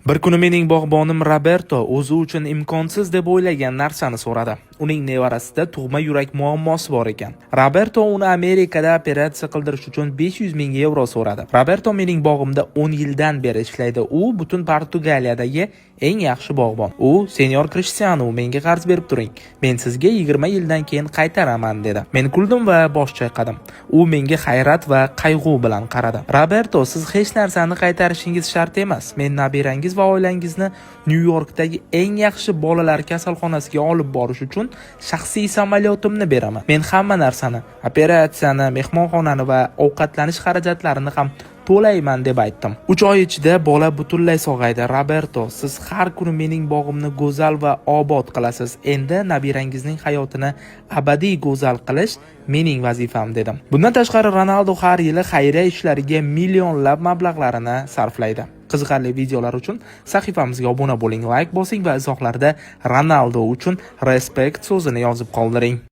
Bir kuni mening bog'bonim Roberto o'zi uchun imkonsiz deb o'ylagan narsani so'radi. Uning nevarasida tug'ma yurak muammosi bor ekan. Roberto uni Amerikada operatsiya qildirish uchun 500 ming yevro so'radi. Roberto mening bog'imda 10 yildan beri ishlaydi. U butun Portugaliyadagi eng yaxshi bog'bon. U Senyor Cristiano, menga qarz berib turing. Men sizga 20 yildan keyin qaytaraman dedi. Men kuldim va bosh chayqadim. U menga hayrat va qayg'u bilan qaradi. Roberto, siz hech narsani qaytarishingiz shart emas. Men nabirangiz va oilangizni Nyu-Yorkdagi eng yaxshi bolalar kasalxonasiga olib borish uchun shaxsiy samolyotimni beraman. Men hamma narsani, operatsiyani, mehmonxonani va ovqatlanish xarajatlarini ham to'layman deb aytdim. 3 oy ichida bola butunlay sog'aydi. Roberto, siz har kuni mening bog'imni go'zal va obod qilasiz. Endi nabirangizning hayotini abadiy go'zal qilish mening vazifam dedim. Bundan tashqari Ronaldo har yili xayriya ishlariga millionlab mablag'larini sarflaydi. Qiziqarli videolar uchun sahifamizga obuna bo'ling, like bosing va izohlarda Ronaldo uchun respekt so'zini yozib qoldiring.